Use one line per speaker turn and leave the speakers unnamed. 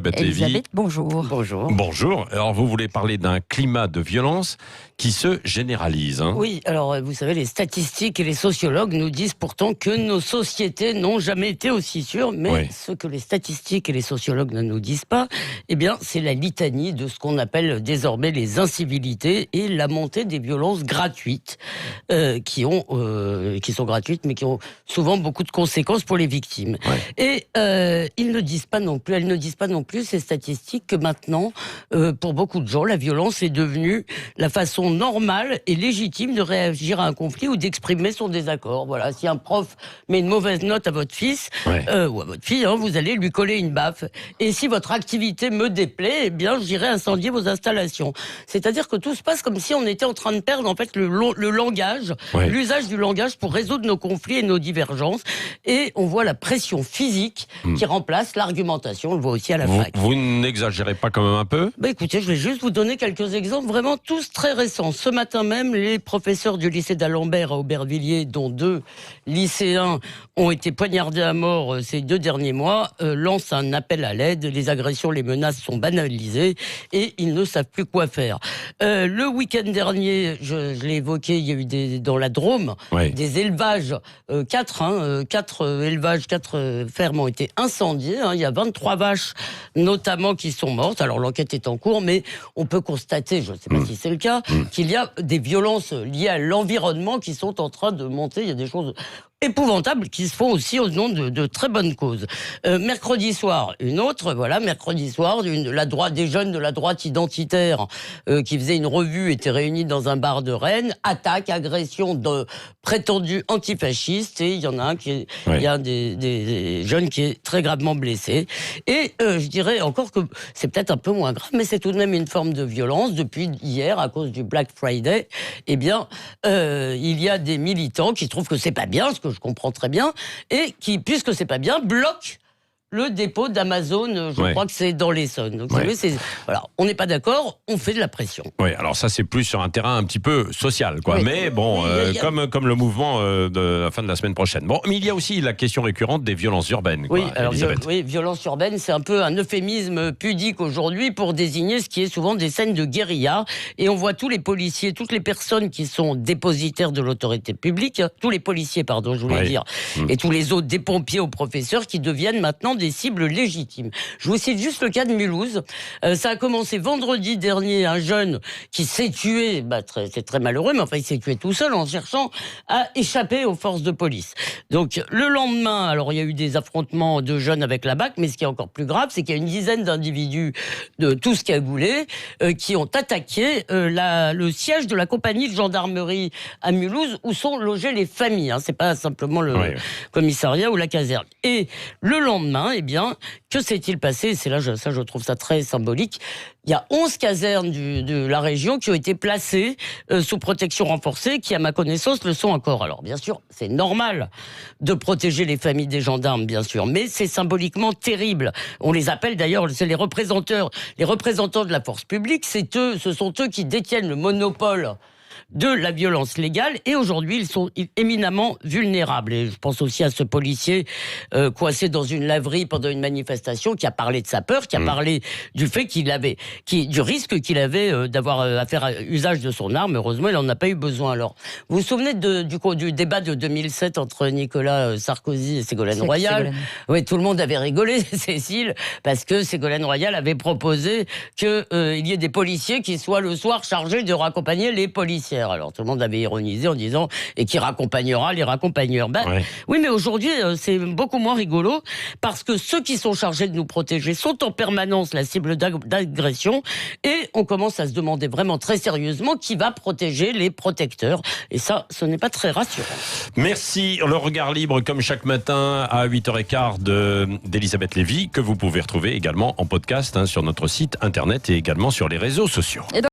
Lévy.
Elisabeth, bonjour.
Bonjour.
Bonjour. Alors, vous voulez parler d'un climat de violence qui se généralise.
Oui, alors vous savez, les statistiques et les sociologues nous disent pourtant que nos sociétés n'ont jamais été aussi sûres, mais
Oui.
ce que les statistiques et les sociologues ne nous disent pas, eh bien, c'est la litanie de ce qu'on appelle désormais les incivilités et la montée des violences gratuites, qui sont gratuites, mais qui ont souvent beaucoup de conséquences pour les victimes.
Ouais.
Et elles ne disent pas non plus, ces statistiques, que maintenant, pour beaucoup de gens, la violence est devenue la façon normale et légitime de réagir à un conflit ou d'exprimer son désaccord. Voilà, si un prof met une mauvaise note à votre fils
Ouais.
ou à votre fille, vous allez lui coller une baffe. Et si votre activité me déplaît, eh bien, j'irai incendier vos installations. C'est-à-dire que tout se passe comme si on était en train de perdre en fait le langage,
Ouais.
l'usage du langage pour résoudre nos conflits et nos divergences. Et on voit la pression physique qui remplace l'argumentation. On le voit aussi à la fac.
Vous n'exagérez pas quand même un peu?
Écoutez, je vais juste vous donner quelques exemples, vraiment tous très récents. Ce matin même, les professeurs du lycée d'Alembert à Aubervilliers, dont 2 lycéens ont été poignardés à mort ces 2 derniers mois, lancent un appel à l'aide. Les agressions, les menaces sont banalisées et ils ne savent plus quoi faire. Le week-end dernier, je l'ai évoqué, il y a eu dans la Drôme,
Oui.
des élevages, 4 élevages, 4 fermes ont été incendiées. Il y a 23 vaches notamment qui sont mortes. Alors l'enquête est en cours, mais on peut constater, je ne sais pas si c'est le cas, qu'il y a des violences liées à l'environnement qui sont en train de monter. Il y a des choses épouvantables qui se font aussi au nom de très bonnes causes. Mercredi soir, mercredi soir, des jeunes de la droite identitaire qui faisaient une revue étaient réunis dans un bar de Rennes, attaque, agression de prétendus antifascistes, et il y en a un il y a un des jeunes qui est très gravement blessé. Et je dirais encore que c'est peut-être un peu moins grave, mais c'est tout de même une forme de violence. Depuis hier, à cause du Black Friday, eh bien, il y a des militants qui trouvent que c'est pas bien, ce que je comprends très bien, et qui, puisque c'est pas bien, bloquent le dépôt d'Amazon, je crois que c'est dans l'Essonne. Donc, vous savez, voilà, on n'est pas d'accord, on fait de la pression.
Oui, alors ça c'est plus sur un terrain un petit peu social, quoi.
Oui.
Mais bon, comme le mouvement de la fin de la semaine prochaine. Bon, mais il y a aussi la question récurrente des violences urbaines, quoi,
Oui, alors
Elisabeth.
violence urbaine, c'est un peu un euphémisme pudique aujourd'hui pour désigner ce qui est souvent des scènes de guérilla. Et on voit tous les policiers, toutes les personnes qui sont dépositaires de l'autorité publique, tous les policiers, pardon, je voulais dire, et tous les autres, des pompiers aux professeurs, qui deviennent maintenant des cibles légitimes. Je vous cite juste le cas de Mulhouse. Ça a commencé vendredi dernier, un jeune qui s'est tué, c'est très malheureux, mais enfin il s'est tué tout seul en cherchant à échapper aux forces de police. Donc le lendemain, alors il y a eu des affrontements de jeunes avec la BAC, mais ce qui est encore plus grave, c'est qu'il y a une dizaine d'individus de tous cagoulés qui ont attaqué le siège de la compagnie de gendarmerie à Mulhouse où sont logées les familles. C'est pas simplement le commissariat ou la caserne. Et le lendemain, eh bien, que s'est-il passé? C'est là, je trouve ça très symbolique. Il y a 11 casernes de la région qui ont été placées sous protection renforcée, qui, à ma connaissance, le sont encore. Alors, bien sûr, c'est normal de protéger les familles des gendarmes, bien sûr, mais c'est symboliquement terrible. On les appelle d'ailleurs, c'est les représentants de la force publique, ce sont eux qui détiennent le monopole de la violence légale, et aujourd'hui ils sont éminemment vulnérables. Et je pense aussi à ce policier coincé dans une laverie pendant une manifestation, qui a parlé de sa peur, qui a parlé du fait du risque qu'il avait d'avoir à faire usage de son arme. Heureusement, il n'en a pas eu besoin. Alors, vous vous souvenez du débat de 2007 entre Nicolas Sarkozy et Ségolène Royal? Oui, tout le monde avait rigolé, Cécile, parce que Ségolène Royal avait proposé qu'il y ait des policiers qui soient le soir chargés de raccompagner les policiers. Alors tout le monde avait ironisé en disant et qui raccompagnera les raccompagneurs. Oui, mais aujourd'hui c'est beaucoup moins rigolo, parce que ceux qui sont chargés de nous protéger sont en permanence la cible d'agression, et on commence à se demander vraiment très sérieusement qui va protéger les protecteurs. Et ça, ce n'est pas très rassurant.
Merci. Le regard libre, comme chaque matin à 8h15 d'Elisabeth Lévy, que vous pouvez retrouver également en podcast sur notre site internet et également sur les réseaux sociaux.